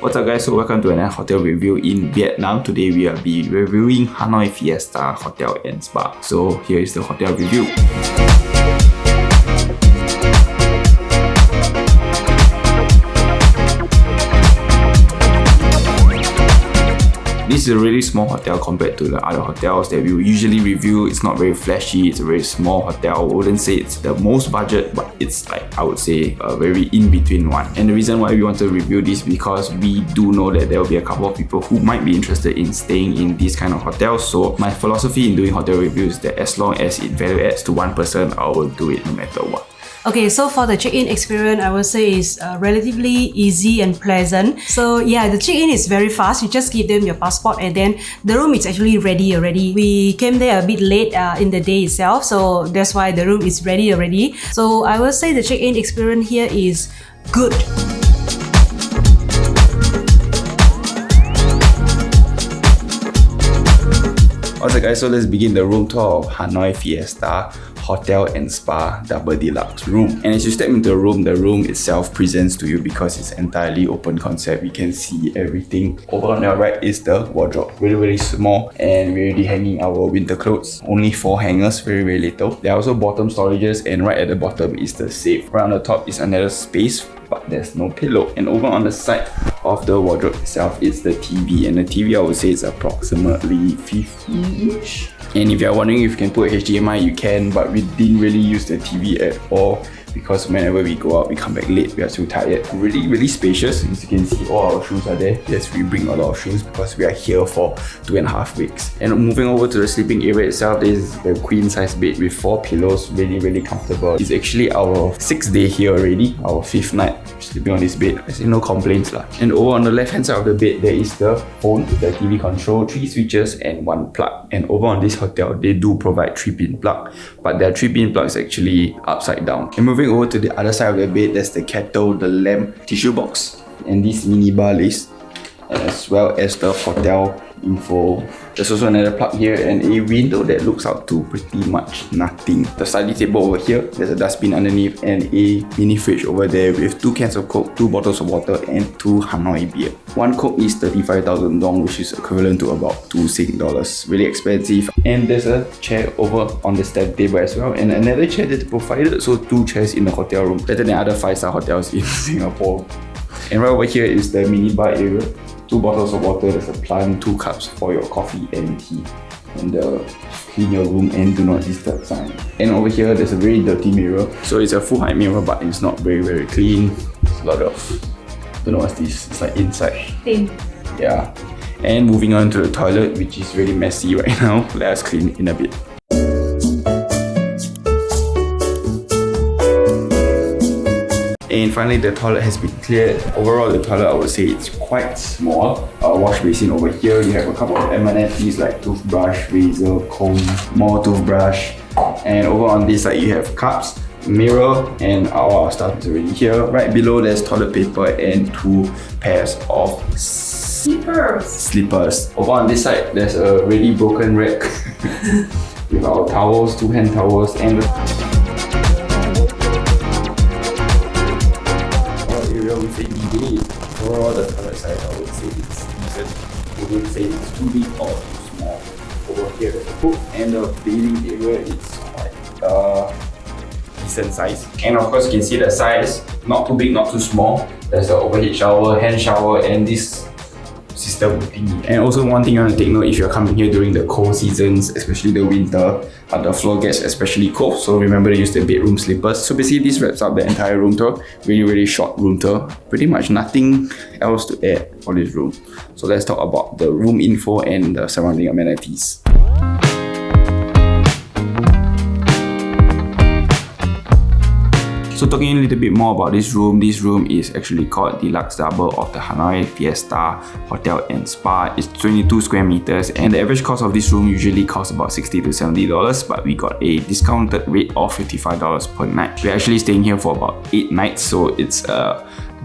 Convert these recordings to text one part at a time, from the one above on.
What's up guys, so welcome to another hotel review in Vietnam. Today we will be reviewing Hanoi Fiesta Hotel and Spa. So here is the hotel review. This is a really small hotel compared to the other hotels that we will usually review. It's not very flashy, it's a very small hotel. I wouldn't say it's the most budget, but it's like, I would say, a very in-between one. And the reason why we want to review this because we do know that there will be a couple of people who might be interested in staying in these kind of hotels. So my philosophy in doing hotel reviews is that as long as it value adds to one person, I will do it no matter what. Okay, so for the check-in experience, I would say is relatively easy and pleasant. So yeah, the check-in is very fast. You just give them your passport and then the room is actually ready already. We came there a bit late in the day itself, so that's why the room is ready already. So I would say the check-in experience here is good. Alright guys, so let's begin the room tour of Hanoi Fiesta Hotel and Spa Double Deluxe room. And as you step into the room itself presents to you because it's entirely open concept. You can see everything. Over on your right is the wardrobe. Really small, and we're already hanging our winter clothes. Only 4 hangers, very little. There are also bottom storages, and right at the bottom is the safe. Right on the top is another space, but there's no pillow. And over on the side of the wardrobe itself is the TV, and the TV I would say is approximately 50-inch. And if you're wondering if you can put HDMI, you can, but we didn't really use the TV at all because whenever we go out, we come back late, we are too tired. Really spacious. As you can see, all our shoes are there. Yes, we bring a lot of shoes because we are here for 2.5 weeks. And moving over to the sleeping area itself, this is the queen size bed with 4 pillows, really comfortable. It's actually our 6th day here already, our 5th night sleeping on this bed. I say no complaints lah. And over on the left hand side of the bed, there is the phone, the TV control, 3 switches and 1 plug. And over on this hotel, they do provide 3-pin plug, but their 3-pin plug is actually upside down. And moving over to the other side of the bed, there's the kettle, the lamp, tissue box, and this mini bar list, as well as the hotel info. There's also another plug here and a window that looks out to pretty much nothing. The study table over here, there's a dustbin underneath and a mini fridge over there with 2 cans of Coke, 2 bottles of water and 2 Hanoi beer. 1 Coke is 35,000 dong, which is equivalent to about 2 Sing dollars. Really expensive. And there's a chair over on the study table as well, and another chair that's provided, so 2 chairs in the hotel room. Better than other 5-star hotels in Singapore. And right over here is the mini bar area. 2 bottles of water, there's a plant, 2 cups for your coffee and tea. And the clean your room and do not disturb sign. And over here, there's a very dirty mirror. So it's a full height mirror, but it's not very clean. There's a lot of, don't know what's this, it's like inside. Thin. Yeah. And moving on to the toilet, which is really messy right now. Let us clean it in a bit. And finally, the toilet has been cleared. Overall, the toilet, I would say it's quite small. Wash basin over here. You have a couple of amenities like toothbrush, razor, comb, more toothbrush. And over on this side, you have cups, mirror, and all our stuff is already here. Right below, there's toilet paper and 2 pairs of slippers. Over on this side, there's a really broken rack with our towels, 2 hand towels, and overall, the toilet size, I would say it's decent. I wouldn't say it's too big or too small. Over here, there's a cook, and the bathing area is quite decent size. And of course, you can see the size, not too big, not too small. There's an overhead shower, hand shower, and this system thingy. And also one thing you want to take note, if you're coming here during the cold seasons, especially the winter, the floor gets especially cold, so remember to use the bedroom slippers. So basically this wraps up the entire room tour. Really short room tour. Pretty much nothing else to add for this room. So let's talk about the room info and the surrounding amenities. So talking a little bit more about this room is actually called Deluxe Double of the Hanoi Fiesta Hotel and Spa. It's 22 square meters, and the average cost of this room usually costs about $60 to $70, but we got a discounted rate of $55 per night. We're actually staying here for about 8 nights, so it's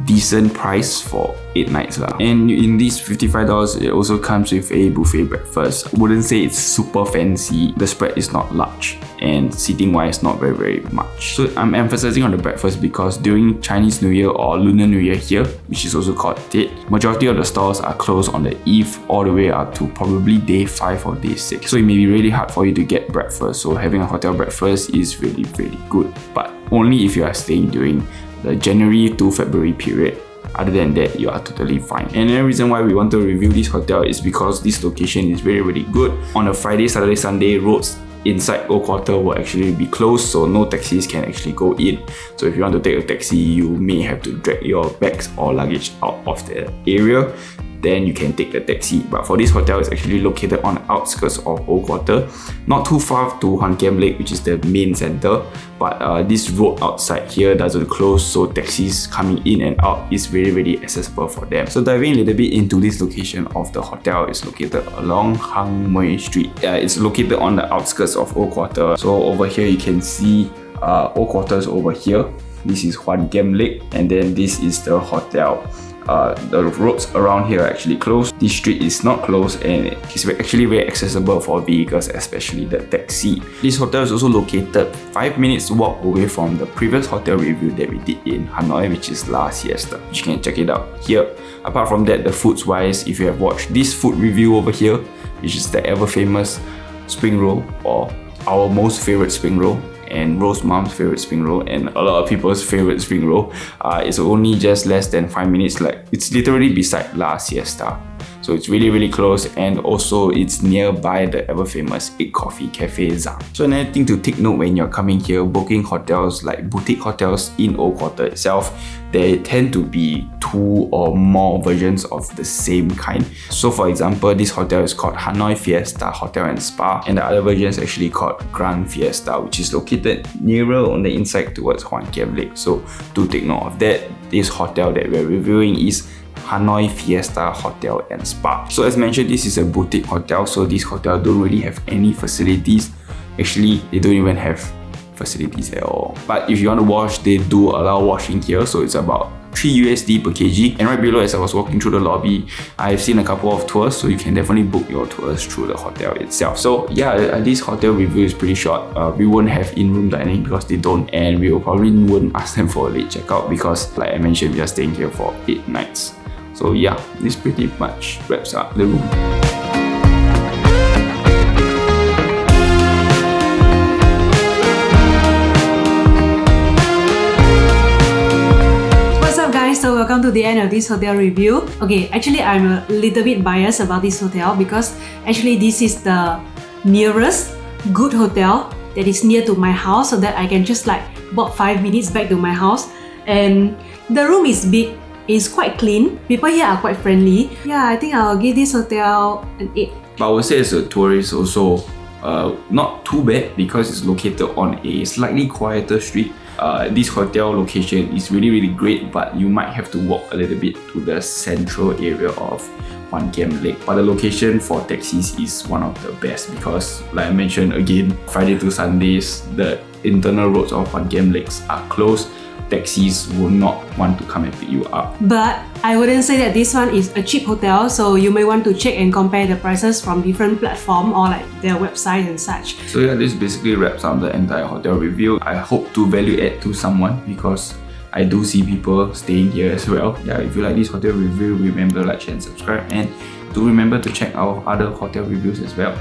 decent price for 8 nights lah. And in this $55, it also comes with a buffet breakfast. I wouldn't say it's super fancy. The spread is not large, and seating wise not very much. So I'm emphasizing on the breakfast because during Chinese New Year or Lunar New Year here, which is also called Tet, majority of the stores are closed on the eve all the way up to probably day 5 or day 6. So it may be really hard for you to get breakfast. So having a hotel breakfast is really good, but only if you are staying during the January to February period. Other than that, you are totally fine. And the reason why we want to review this hotel is because this location is really good. On a Friday, Saturday, Sunday, roads inside Old Quarter will actually be closed, so no taxis can actually go in. So if you want to take a taxi, you may have to drag your bags or luggage out of the area. Then you can take the taxi. But for this hotel, it's actually located on the outskirts of Old Quarter, not too far to Hoan Kiem Lake, which is the main center. But this road outside here doesn't close, so taxis coming in and out is very accessible for them. So diving a little bit into this location of the hotel, is located along Hanoi Street. It's located on the outskirts of Old Quarter. So over here you can see Old Quarters over here. This is Hoan Kiem Lake, and then this is the hotel. The roads around here are actually closed. This street is not closed, and it's actually very accessible for vehicles, especially the taxi. This hotel is also located 5 minutes walk away from the previous hotel review that we did in Hanoi, which is La Siesta. You can check it out here. Apart from that, the foods wise, if you have watched this food review over here, which is the ever famous spring roll, or our most favorite spring roll, and Rose Mom's favorite spring roll, and a lot of people's favorite spring roll, it's only just less than 5 minutes. Like, it's literally beside La Siesta, so it's really close, and also it's nearby the ever famous Egg Coffee Cafe Zhang. So another thing to take note when you're coming here, booking hotels like boutique hotels in Old Quarter itself, there tend to be 2 or more versions of the same kind. So for example, this hotel is called Hanoi Fiesta Hotel and Spa, and the other version is actually called Grand Fiesta, which is located nearer on the inside towards Hoan Kiem Lake. So do take note of that. This hotel that we're reviewing is Hanoi Fiesta Hotel and Spa. So as mentioned, this is a boutique hotel, so this hotel don't really have any facilities. Actually, they don't even have facilities at all. But if you want to wash, they do allow washing here, so it's about 3 USD per kg. And right below, as I was walking through the lobby, I've seen a couple of tours, so you can definitely book your tours through the hotel itself. So yeah, this hotel review is pretty short. We won't have in-room dining because they don't, and we probably wouldn't ask them for a late checkout because, like I mentioned, we are staying here for 8 nights. So yeah, this pretty much wraps up the room. So welcome to the end of this hotel review. Okay, actually I'm a little bit biased about this hotel because actually this is the nearest good hotel that is near to my house, so that I can just like walk 5 minutes back to my house. And the room is big, it's quite clean, people here are quite friendly. Yeah, I think I'll give this hotel an 8. But I would say as a tourist also, not too bad because it's located on a slightly quieter street. This hotel location is really great, but you might have to walk a little bit to the central area of Hoan Kiem Lake. But the location for taxis is one of the best because, like I mentioned again, Friday to Sundays, the internal roads of Hoan Kiem Lakes are closed. Taxis will not want to come and pick you up. But I wouldn't say that this one is a cheap hotel, so you may want to check and compare the prices from different platforms or like their website and such. So yeah, this basically wraps up the entire hotel review. I hope to value add to someone because I do see people staying here as well. Yeah, if you like this hotel review, remember to like, share and subscribe, and do remember to check our other hotel reviews as well.